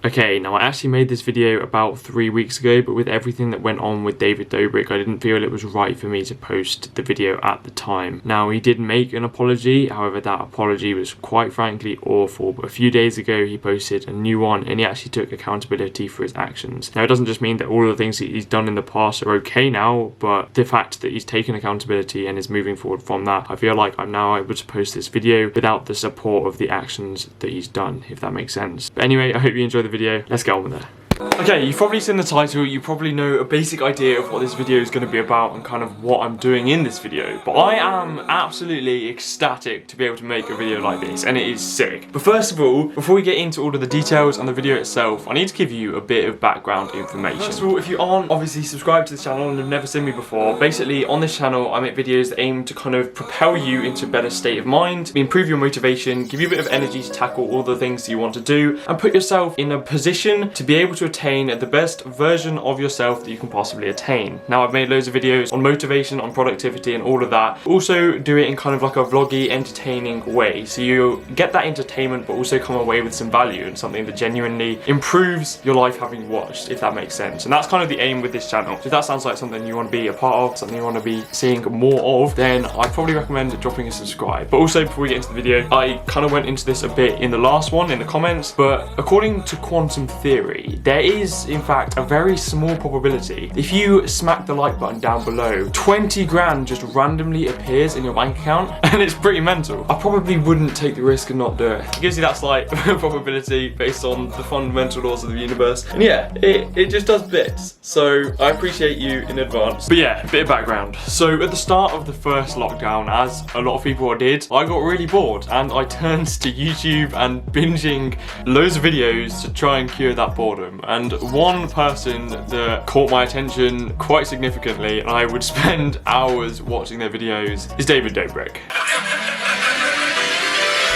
Okay, now I actually made this video about 3 weeks ago, but with everything that went on with David Dobrik, I didn't feel it was right for me to post the video at the time. Now, he did make an apology, however that apology was quite frankly awful, but a few days ago he posted a new one and he actually took accountability for his actions. Now, it doesn't just mean that all of the things that he's done in the past are okay now, but the fact that he's taken accountability and is moving forward from that, I feel like I'm now able to post this video without the support of the actions that he's done, if that makes sense. But anyway, I hope you enjoy the video. Let's get on with it. Okay, you've probably seen the title, you probably know a basic idea of what this video is going to be about and kind of what I'm doing in this video. But I am absolutely ecstatic to be able to make a video like this, and it is sick. But first of all, before we get into all of the details on the video itself, I need to give you a bit of background information. First of all, if you aren't obviously subscribed to the channel and have never seen me before, basically on this channel I make videos that aim to kind of propel you into a better state of mind, improve your motivation, give you a bit of energy to tackle all the things that you want to do, and put yourself in a position to be able to attain the best version of yourself that you can possibly attain. Now, I've made loads of videos on motivation, on productivity and all of that. Also do it in kind of like a vloggy, entertaining way. So you get that entertainment but also come away with some value and something that genuinely improves your life having watched, if that makes sense. And that's kind of the aim with this channel. So if that sounds like something you want to be a part of, something you want to be seeing more of, then I'd probably recommend dropping a subscribe. But also, before we get into the video, I kind of went into this a bit in the last one in the comments, but according to quantum theory, there is in fact a very small probability if you smack the like button down below, 20 grand just randomly appears in your bank account, and it's pretty mental. I probably wouldn't take the risk and not do it. It gives you that slight probability based on the fundamental laws of the universe, and yeah, it just does bits. So I appreciate you in advance. But yeah, bit of background. So at the start of the first lockdown, as a lot of people did, I got really bored and I turned to YouTube and binging loads of videos to try and cure that boredom. And one person that caught my attention quite significantly, and I would spend hours watching their videos, is David Dobrik.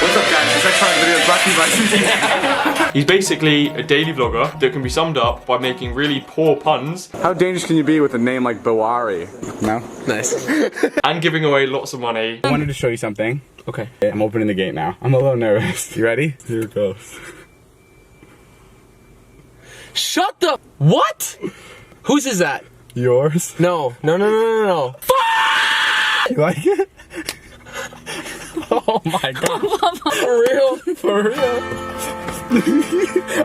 What's up, guys? This next video is brought to you by Tutorful. He's basically a daily vlogger that can be summed up by making really poor puns. How dangerous can you be with a name like Bawari? No? Nice. And giving away lots of money. I wanted to show you something. Okay. I'm opening the gate now. I'm a little nervous. You ready? Here it goes. Shut the... What? Whose is that? Yours? No. You like it? Oh my god. For real? For real?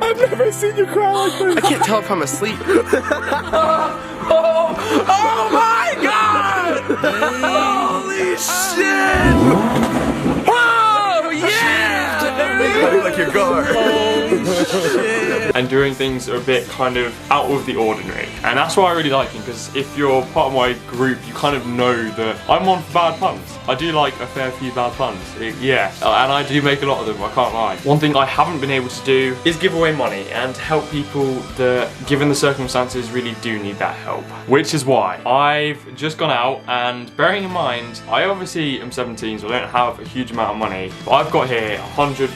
I've never seen you cry like this. I can't tell if I'm asleep. Oh my god! Holy shit! Oh yeah! Like your guard. And doing things that are a bit kind of out of the ordinary. And that's why I really like him, because if you're part of my group, you kind of know that I'm on for bad puns. I do like a fair few bad puns, yeah, and I do make a lot of them, I can't lie. One thing I haven't been able to do is give away money and help people that, given the circumstances, really do need that help. Which is why I've just gone out, and bearing in mind, I obviously am 17, so I don't have a huge amount of money, but I've got here £100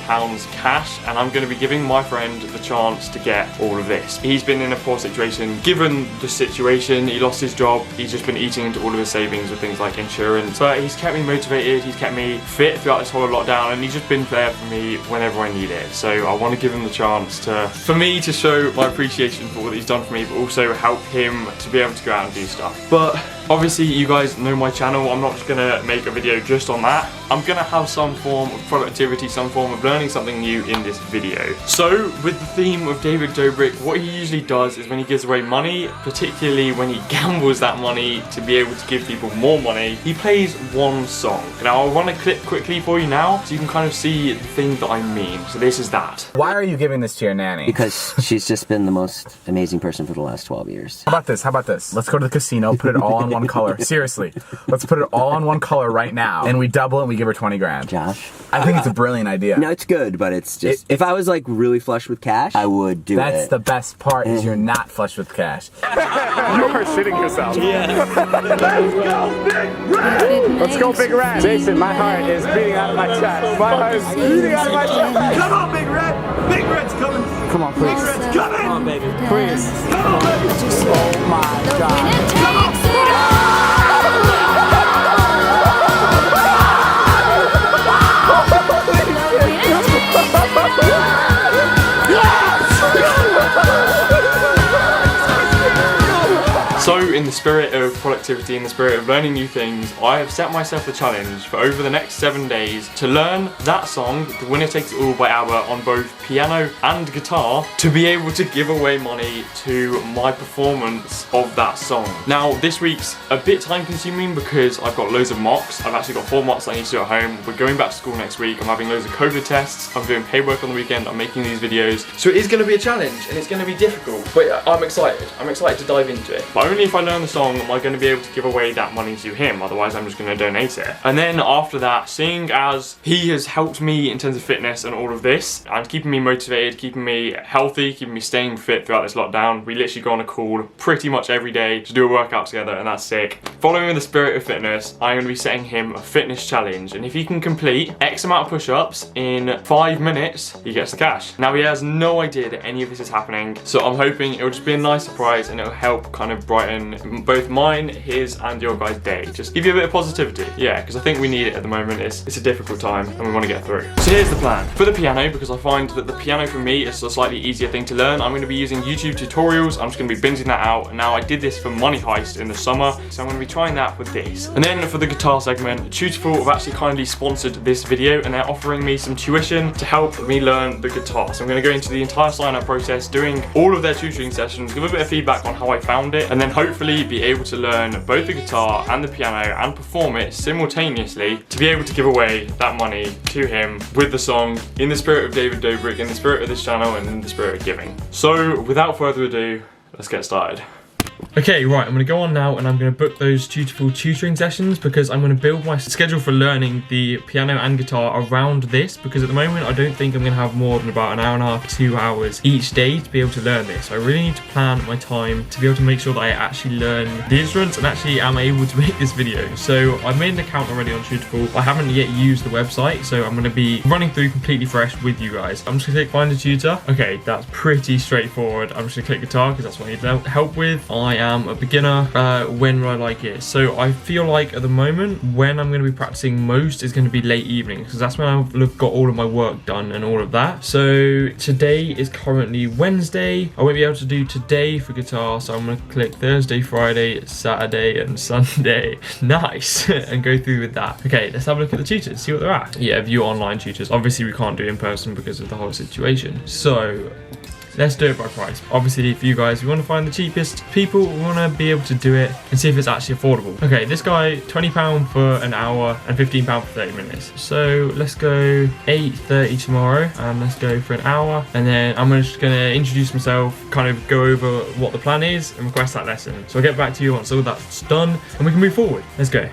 cash, and I'm going to be giving my friend the chance to get all of this. He's been in a poor situation. Given the situation, he lost his job, he's just been eating into all of his savings with things like insurance, but he's kept me motivated, he's kept me fit throughout this whole lockdown, and he's just been there for me whenever I need it. So I want to give him the chance for me to show my appreciation for what he's done for me, but also help him to be able to go out and do stuff. But obviously, you guys know my channel. I'm not just gonna make a video just on that. I'm gonna have some form of productivity, some form of learning something new in this video. So with the theme of David Dobrik, what he usually does is when he gives away money, particularly when he gambles that money to be able to give people more money, he plays one song. Now I'll run a clip quickly for you now so you can kind of see the thing that I mean. So this is that. Why are you giving this to your nanny? Because she's just been the most amazing person for the last 12 years. How about this? How about this? Let's go to the casino, put it all on one color. Seriously, let's put it all on one color right now, and we double it and we give her 20 grand. Josh? I think it's a brilliant idea. No, it's good, but it's just... if I was like really flush with cash, I would do it. That's the best part, is you're not flush with cash. You are shitting yourself. Yeah. Let's go, Big Red! Let's go, Big Red! Jason, my heart is beating out of my chest. My heart is beating out of my chest. Come on, Big Red! Big Red's coming! Come on, please. Big Red's coming! Come on, baby. Please. Come on, baby! Oh my god. Come on! Yes! in the spirit of productivity, in the spirit of learning new things, I have set myself a challenge for over the next 7 days to learn that song, The Winner Takes It All by ABBA, on both piano and guitar, to be able to give away money to my performance of that song. Now, this week's a bit time consuming because I've got loads of mocks. I've actually got 4 mocks that I need to do at home. We're going back to school next week. I'm having loads of COVID tests. I'm doing paperwork on the weekend. I'm making these videos. So it is going to be a challenge and it's going to be difficult, but I'm excited. I'm excited to dive into it. But only if I learn the song am I going to be able to give away that money to him. Otherwise, I'm just going to donate it. And then after that, seeing as he has helped me in terms of fitness and all of this, and keeping me motivated, keeping me healthy, keeping me staying fit throughout this lockdown, we literally go on a call pretty much every day to do a workout together, and that's sick. Following in the spirit of fitness, I'm going to be setting him a fitness challenge, and if he can complete X amount of push-ups in 5 minutes, he gets the cash. Now, he has no idea that any of this is happening, so I'm hoping it'll just be a nice surprise and it'll help kind of brighten both mine, his, and your guys' day. Just give you a bit of positivity. Yeah, because I think we need it at the moment. It's a difficult time and we want to get through. So here's the plan. For the piano, because I find that the piano for me is a slightly easier thing to learn, I'm going to be using YouTube tutorials. I'm just going to be binging that out. Now, I did this for Money Heist in the summer, so I'm going to be trying that with this. And then for the guitar segment, Tutorful have actually kindly sponsored this video and they're offering me some tuition to help me learn the guitar. So I'm going to go into the entire sign-up process, doing all of their tutoring sessions, give a bit of feedback on how I found it, and then hopefully be able to learn both the guitar and the piano and perform it simultaneously to be able to give away that money to him with the song, in the spirit of David Dobrik, in the spirit of this channel, and in the spirit of giving. So without further ado, let's get started. Okay, right, I'm going to go on now and I'm going to book those Tutorful tutoring sessions because I'm going to build my schedule for learning the piano and guitar around this, because at the moment I don't think I'm going to have more than about an hour and a half, 2 hours each day to be able to learn this. So I really need to plan my time to be able to make sure that I actually learn the instruments and actually am able to make this video. So I've made an account already on Tutorful. I haven't yet used the website, so I'm going to be running through completely fresh with you guys. I'm just going to click find a tutor. Okay, that's pretty straightforward. I'm just going to click guitar because that's what I need help with. I am a beginner. When will I like it? So I feel like at the moment when I'm going to be practicing most is going to be late evenings, because that's when I've got all of my work done and all of that. So today is currently Wednesday. I won't be able to do today for guitar, so I'm going to click Thursday, Friday, Saturday and Sunday. Nice. And go through with that. Okay, let's have a look at the tutors, see what they're at. Yeah, view online tutors. Obviously we can't do in person because of the whole situation, so let's do it by price. Obviously, for you guys, we want to find the cheapest people. We want to be able to do it and see if it's actually affordable. Okay, this guy, £20 for an hour and £15 for 30 minutes. So let's go 8:30 tomorrow and let's go for an hour. And then I'm just going to introduce myself, kind of go over what the plan is and request that lesson. So I'll get back to you once all that's done and we can move forward. Let's go.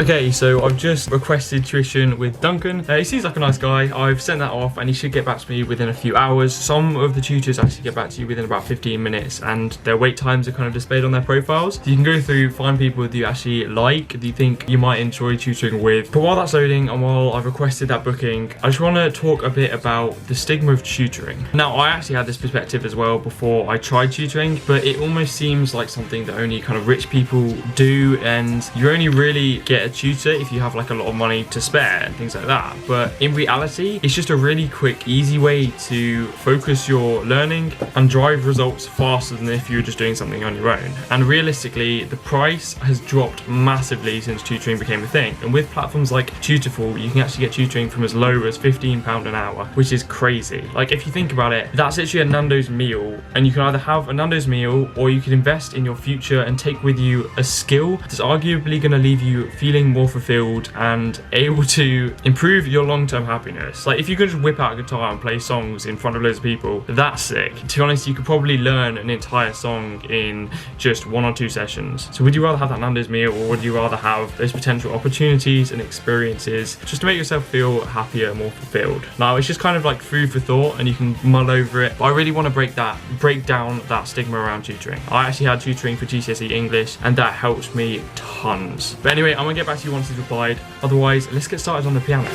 Okay, so I've just requested tuition with Duncan. He seems like a nice guy. I've sent that off and he should get back to me within a few hours. Some of the tutors actually get back to you within about 15 minutes and their wait times are kind of displayed on their profiles. So you can go through, find people that you actually like, that you think you might enjoy tutoring with. But while that's loading and while I've requested that booking, I just want to talk a bit about the stigma of tutoring. Now, I actually had this perspective as well before I tried tutoring, but it almost seems like something that only kind of rich people do, and you only really get a tutor if you have like a lot of money to spare and things like that. But in reality, it's just a really quick, easy way to focus your learning and drive results faster than if you were just doing something on your own. And realistically, the price has dropped massively since tutoring became a thing. And with platforms like Tutorful, you can actually get tutoring from as low as £15 an hour, which is crazy. Like, if you think about it, that's literally a Nando's meal, and you can either have a Nando's meal or you can invest in your future and take with you a skill that's arguably going to leave you feeling more fulfilled and able to improve your long-term happiness. Like, if you could just whip out a guitar and play songs in front of loads of people, that's sick. To be honest, you could probably learn an entire song in just 1 or 2 sessions. So would you rather have that Nando's meal, or would you rather have those potential opportunities and experiences just to make yourself feel happier, more fulfilled? Now, it's just kind of like food for thought and you can mull over it, but I really want to break down that stigma around tutoring. I actually had tutoring for GCSE English and that helped me tons. But anyway, I'm gonna get back to you once he's replied. Otherwise, let's get started on the piano.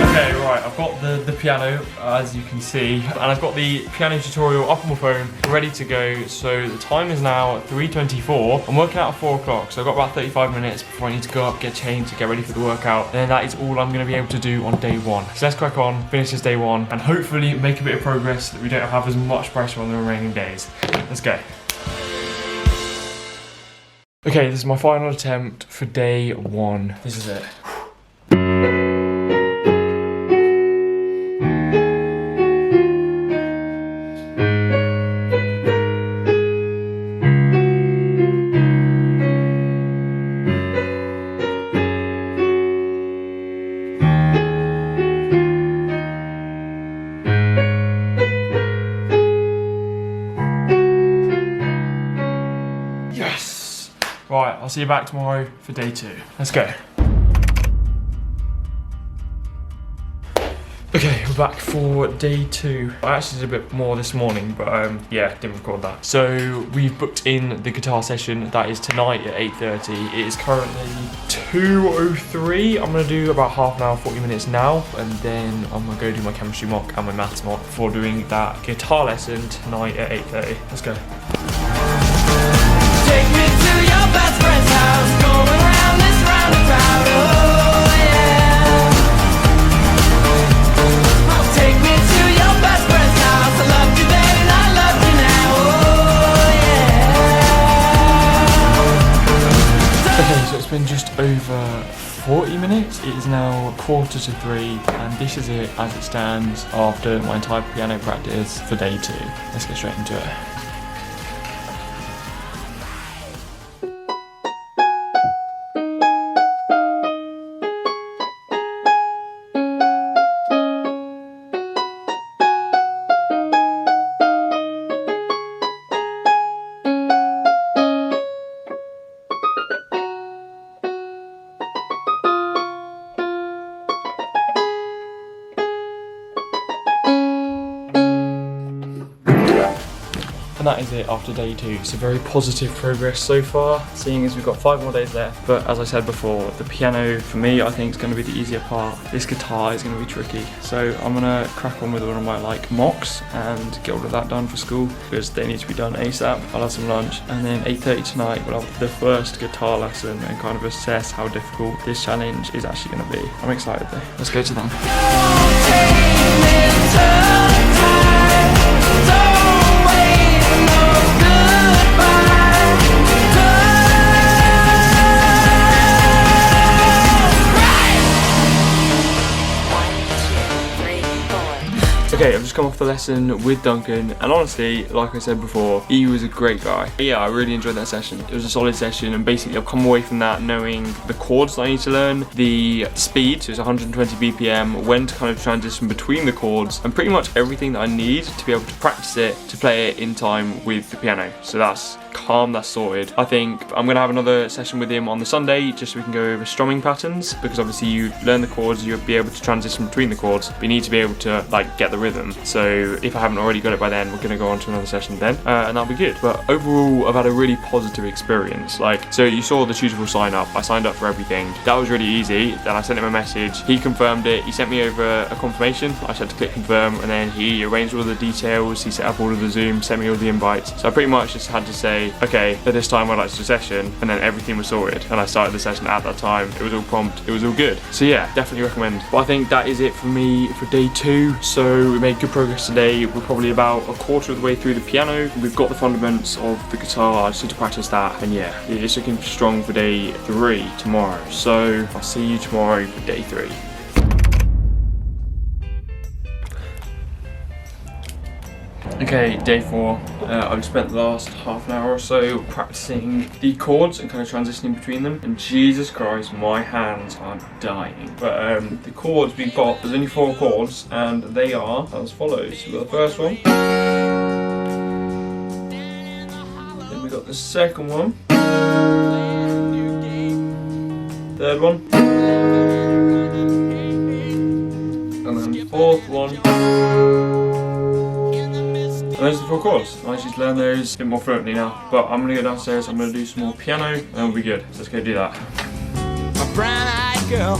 Okay, right, I've got the piano, as you can see, and I've got the piano tutorial up on my phone, ready to go. So the time is now 3:24. I'm working out at 4 o'clock, so I've got about 35 minutes before I need to go up, get changed, and get ready for the workout. And then that is all I'm going to be able to do on day 1. So let's crack on, finish this day 1, and hopefully make a bit of progress so that we don't have as much pressure on the remaining days. Let's go. Okay, this is my final attempt for day 1. This is it. Right, I'll see you back tomorrow for day 2. Let's go. Okay, we're back for day 2. I actually did a bit more this morning, but yeah, didn't record that. So we've booked in the guitar session. That is tonight at 8:30. It is currently 2:03. I'm gonna do about half an hour, 40 minutes now, and then I'm gonna go do my chemistry mock and my maths mock before doing that guitar lesson tonight at 8:30. Let's go. Take me to your best friend's house, going round this roundabout, oh yeah. Take me to your best friend's house, I loved you then and I love you now, oh yeah. Okay, so it's been just over 40 minutes. It is now 2:45, and this is it as it stands after my entire piano practice for day 2. Let's get straight into it. And that is it after day 2. So very positive progress so far, seeing as we've got 5 more days left. But as I said before, the piano for me I think is going to be the easier part. This guitar is going to be tricky. So I'm going to crack on with one of my mocks and get all of that done for school, because they need to be done ASAP. I'll have some lunch, and then 8:30 tonight we'll have the first guitar lesson and kind of assess how difficult this challenge is actually going to be. I'm excited though. Let's go to them. Okay, I've just come off the lesson with Duncan, and honestly, like I said before, he was a great guy. Yeah, I really enjoyed that session. It was a solid session, and basically I've come away from that knowing the chords that I need to learn, the speed, so it's 120 BPM, when to kind of transition between the chords, and pretty much everything that I need to be able to practice it, to play it in time with the piano. So that's calm, that's sorted. I think I'm gonna have another session with him on the Sunday, just so we can go over strumming patterns, because obviously you learn the chords, you'll be able to transition between the chords, but you need to be able to get the rhythm. So if I haven't already got it by then, we're gonna go on to another session then, and that'll be good. But overall, I've had a really positive experience. So you saw the Tutorful sign up. I signed up for everything. That was really easy. Then I sent him a message. He confirmed it. He sent me over a confirmation. I just had to click confirm, and then he arranged all the details. He set up all of the Zoom, sent me all the invites. So I pretty much just had to say, okay, at this time I'd like to do a session, and then everything was sorted. And I started the session at that time. It was all prompt. It was all good. So yeah, definitely recommend. But I think that is it for me for day 2. So we made good progress today. We're probably about a quarter of the way through the piano. We've got the fundamentals of the guitar. I just need to practice that, and yeah, it's looking strong for day 3 tomorrow. So I'll see you tomorrow for day 3. Okay, day 4. I've spent the last half an hour or so practicing the chords and kind of transitioning between them, and Jesus Christ, my hands are dying. But the chords we've got, there's only 4 chords, and they are as follows. We've got the first one, then we've got the second one, third one, and then the 4th one. And those are the 4 chords. I just learned those a bit more fluently now. But I'm gonna go downstairs, I'm gonna do some more piano, and we'll be good. So let's go do that. A brown-eyed girl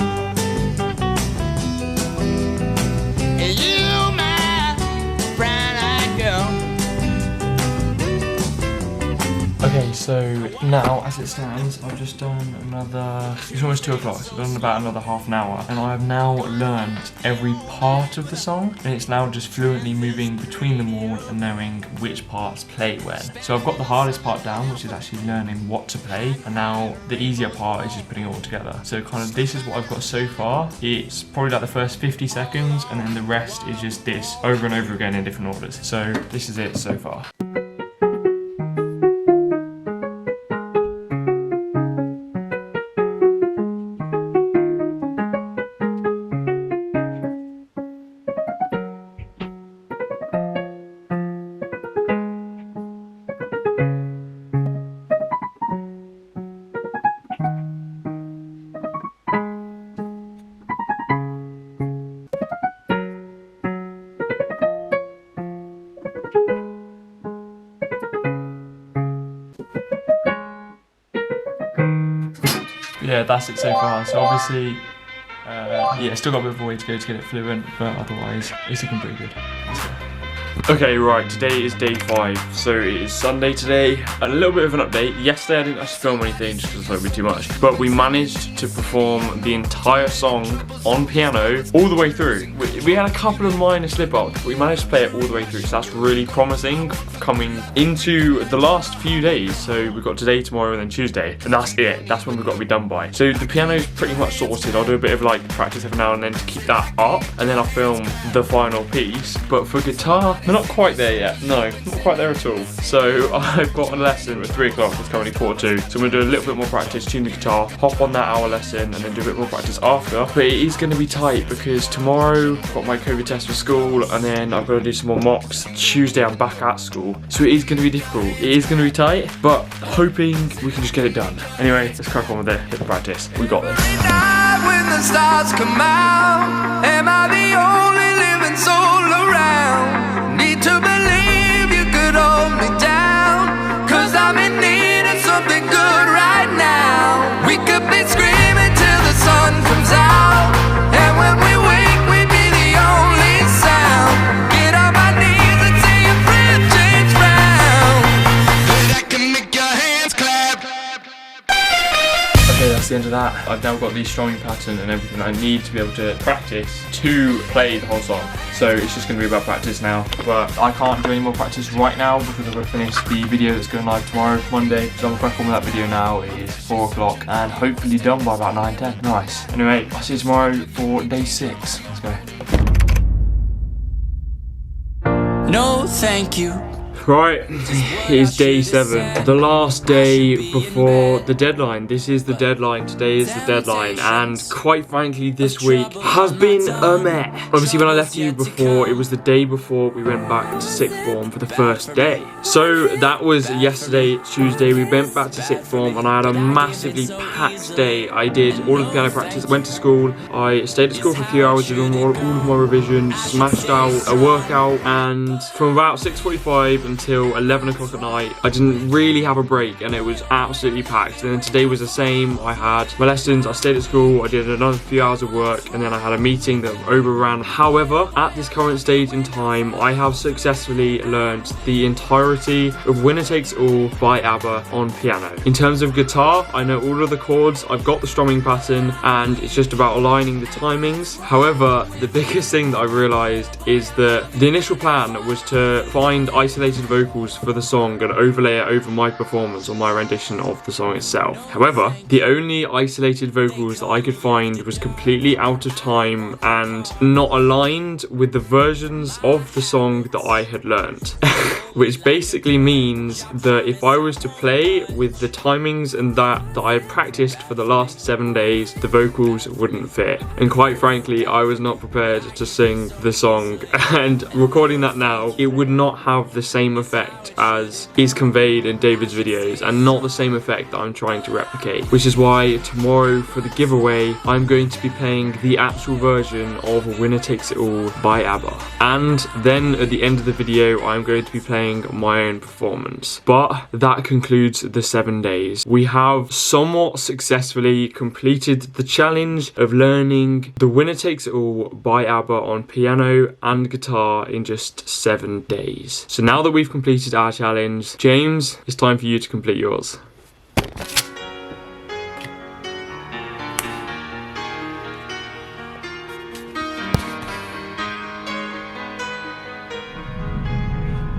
Okay, so now as it stands, I've just done another, it's almost 2 o'clock, so I've done about another half an hour, and I have now learned every part of the song, and it's now just fluently moving between them all and knowing which parts play when. So I've got the hardest part down, which is actually learning what to play, and now the easier part is just putting it all together. So kind of this is what I've got so far. It's probably like the first 50 seconds, and then the rest is just this over and over again in different orders. So this is it so far. Yeah, that's it so far. So obviously, yeah, still got a bit of a way to go to get it fluent, but otherwise, it's looking pretty good. Let's go. Okay, right, today is day 5, so it is Sunday today. A little bit of an update. Yesterday I didn't actually film anything just because I thought it would be too much, but we managed to perform the entire song on piano all the way through. We had a couple of minor slip-ups, but we managed to play it all the way through, so that's really promising coming into the last few days. So we've got today, tomorrow, and then Tuesday, and that's it. That's when we've got to be done by. So the piano's pretty much sorted. I'll do a bit of like practice every now and then to keep that up, and then I'll film the final piece. But for guitar, we're not quite there yet. No, not quite there at all. So I've got a lesson at 3 o'clock. It's currently 4:45. So I'm gonna do a little bit more practice, tune the guitar, hop on that hour lesson, and then do a bit more practice after. But it is gonna be tight because tomorrow I've got my COVID test for school, and then I've got to do some more mocks. Tuesday I'm back at school, so it is gonna be difficult. It is gonna be tight, but hoping we can just get it done. Anyway, let's crack on with it. Hit the practice. We got this. When the stars come out, am I the only living soul around? Need to believe you could hold me down, 'cause I'm in need of something good right now. We could be screaming till the sun comes out, and when we wake we'd be the only sound. Get on my knees and see your friend change round, but I can make your hands clap. Okay, that's the end of that. I've now got the strumming pattern and everything I need to be able to practice to play the whole song. So it's just going to be about practice now. But I can't do any more practice right now because I've got to finish the video that's going live tomorrow, Monday. So I'm going to crack on with that video now. It is 4 o'clock and hopefully done by about 9, 10. Nice. Anyway, I'll see you tomorrow for day 6. Let's go. No, thank you. Right, it is day 7, the last day before the deadline. This is the deadline, today is the deadline, and quite frankly this week has been a mess. Obviously when I left you before, it was the day before we went back to sixth form for the first day. So that was yesterday, Tuesday, we went back to sixth form and I had a massively packed day. I did all of the piano practice, went to school, I stayed at school for a few hours, did all of my revisions, smashed out a workout, and from about 6:45 until 11 o'clock at night, I didn't really have a break and it was absolutely packed. And then today was the same. I had my lessons, I stayed at school, I did another few hours of work, and then I had a meeting that overran. However, at this current stage in time, I have successfully learnt the entirety of Winner Takes It All by ABBA on piano. In terms of guitar, I know all of the chords, I've got the strumming pattern, and it's just about aligning the timings. However, the biggest thing that I realised is that the initial plan was to find isolated vocals for the song and overlay it over my performance or my rendition of the song itself. However, the only isolated vocals that I could find was completely out of time and not aligned with the versions of the song that I had learnt. Which basically means that if I was to play with the timings and that I had practiced for the last 7 days, the vocals wouldn't fit. And quite frankly, I was not prepared to sing the song, and recording that now, it would not have the same effect as is conveyed in David's videos, and not the same effect that I'm trying to replicate. Which is why tomorrow for the giveaway, I'm going to be playing the actual version of Winner Takes It All by ABBA. And then at the end of the video, I'm going to be playing playing my own performance. But that concludes the 7 days. We have somewhat successfully completed the challenge of learning The Winner Takes It All by ABBA on piano and guitar in just 7 days. So now that we've completed our challenge, James, it's time for you to complete yours.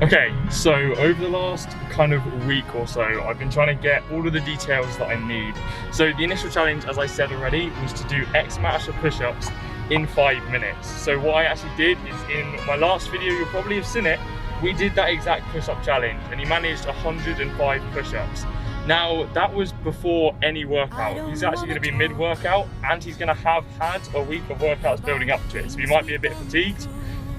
Okay, so over the last kind of week or so, I've been trying to get all of the details that I need. So the initial challenge, as I said already, was to do X amount of push-ups in 5 minutes. So what I actually did is, in my last video, you'll probably have seen it, we did that exact push-up challenge and he managed 105 push-ups. Now, that was before any workout. He's actually going to be mid-workout and he's going to have had a week of workouts building up to it, so he might be a bit fatigued.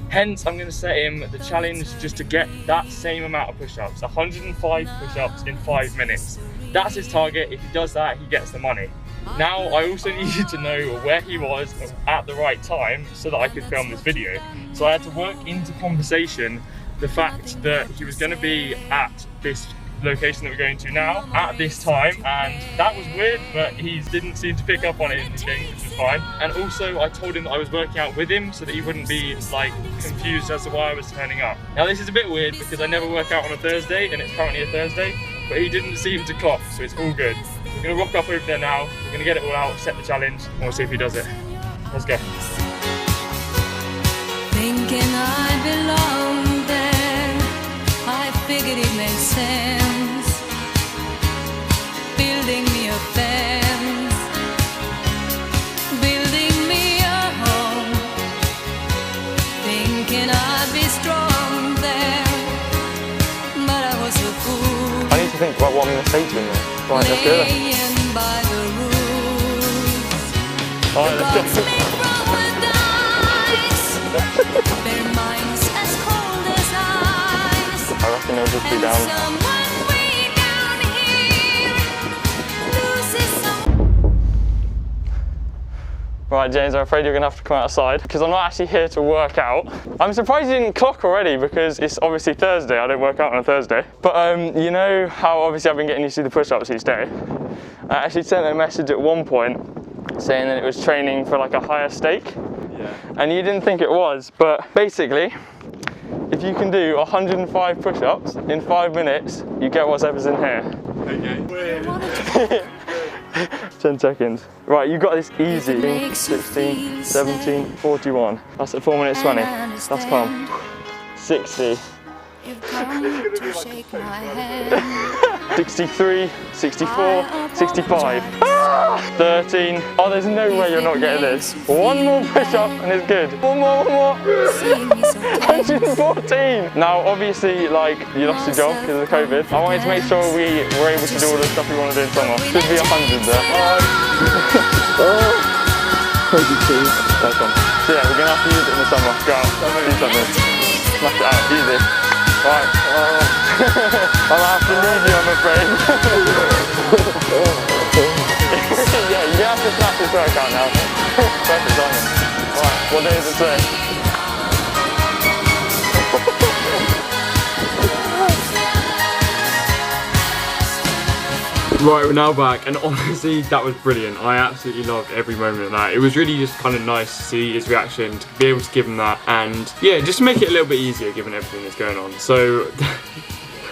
Hence, I'm going to set him the challenge just to get that same amount of push-ups, 105 push-ups in 5 minutes. That's his target. If he does that, he gets the money. Now, I also needed to know where he was at the right time so that I could film this video. So I had to work into conversation the fact that he was going to be at this location that we're going to now at this time, and that was weird, but he didn't seem to pick up on it in the game, which was fine. And also I told him that I was working out with him so that he wouldn't be like confused as to why I was turning up. Now this is a bit weird because I never work out on a Thursday and it's currently a Thursday, but he didn't seem to clock, so it's all good. We're gonna rock up over there now, we're gonna get it all out, set the challenge, and we'll see if he does it. Let's go. Thinking I belong there, I figured it made sense. Building me a fence, building me a home. Thinking I'd be strong there, but I was a fool. I need to think about what I'm going to say to him now. Right, let's go then. Playing by the rules. Alright, let's go. Their minds as cold as ice. I reckon he'll just be down. Right, James, I'm afraid you're going to have to come outside because I'm not actually here to work out. I'm surprised you didn't clock already because it's obviously Thursday. I don't work out on a Thursday. But you know how obviously I've been getting you to do the push-ups each day? I actually sent a message at one point saying that it was training for like a higher stake. Yeah. And you didn't think it was, but basically, if you can do 105 push-ups in 5 minutes, you get whatever's in here. Okay. 10 seconds. Right, you got this easy. 16, 17, 41. That's at 4 minutes 20. That's calm. 60. 63, 64, 65. 13. Oh, there's no way you're not getting this. One more push-up and it's good. One more. 114. Now, obviously, like, you lost your job because of COVID. I wanted to make sure we were able to do all the stuff we want to do in summer. Should be 100 there. That's one. So yeah, we're going to have to use it in the summer. Go out, do something. Smash it out, easy. Right. I'll have to leave you, I'm afraid. Yeah, you have to smash this workout now. Perfect timing. Right, what day is it today? Right, we're now back, and honestly, that was brilliant. I absolutely loved every moment of that. It was really just kind of nice to see his reaction, to be able to give him that, and yeah, just to make it a little bit easier given everything that's going on. So,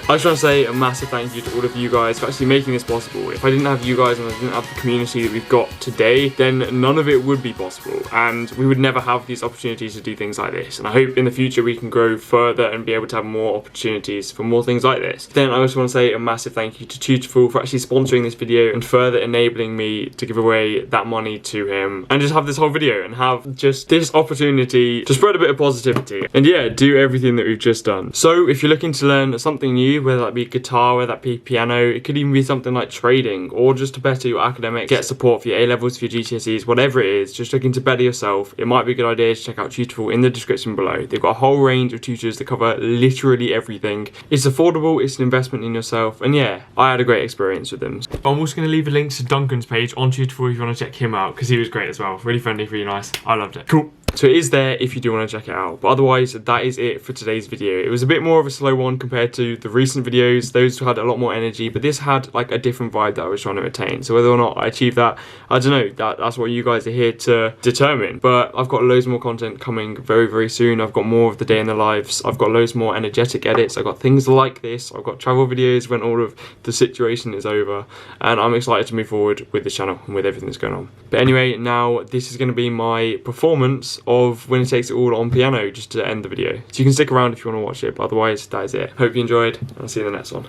I just want to say a massive thank you to all of you guys for actually making this possible. If I didn't have you guys and I didn't have the community that we've got today, then none of it would be possible, and we would never have these opportunities to do things like this. And I hope in the future we can grow further and be able to have more opportunities for more things like this. Then I also want to say a massive thank you to Tutorful for actually sponsoring this video and further enabling me to give away that money to him and just have this whole video and have just this opportunity to spread a bit of positivity and yeah, do everything that we've just done. So if you're looking to learn something new, whether that be guitar, whether that be piano, it could even be something like trading or just to better your academics, get support for your A-levels, for your GCSEs, whatever it is, just looking to better yourself, it might be a good idea to check out Tutorful in the description below. They've got a whole range of tutors that cover literally everything. It's affordable, it's an investment in yourself, and yeah, I had a great experience with them. I'm also going to leave a link to Duncan's page on Tutorful if you want to check him out because he was great as well. Really friendly, really nice. I loved it. Cool. So it is there if you do want to check it out. But otherwise, that is it for today's video. It was a bit more of a slow one compared to the recent videos. Those had a lot more energy, but this had like a different vibe that I was trying to attain. So whether or not I achieved that, I don't know. That's what you guys are here to determine. But I've got loads more content coming very, very soon. I've got more of the day in the lives. I've got loads more energetic edits. I've got things like this. I've got travel videos when all of the situation is over. And I'm excited to move forward with this channel and with everything that's going on. But anyway, now this is going to be my performance of Winner Takes It All on piano, just to end the video. So you can stick around if you want to watch it, but otherwise that is it. Hope you enjoyed, and I'll see you in the next one.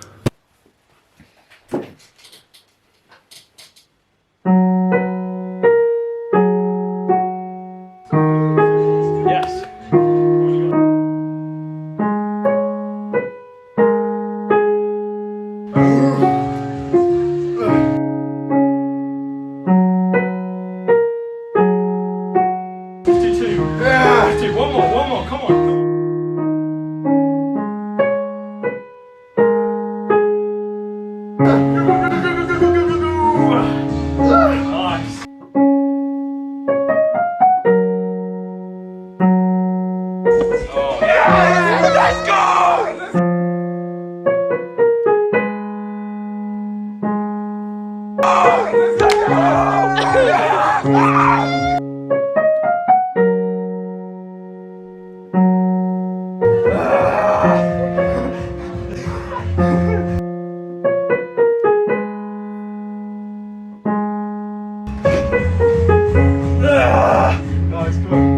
Yes. One more, come on. Nice. Oh, yeah! Let's go! Nice, come on.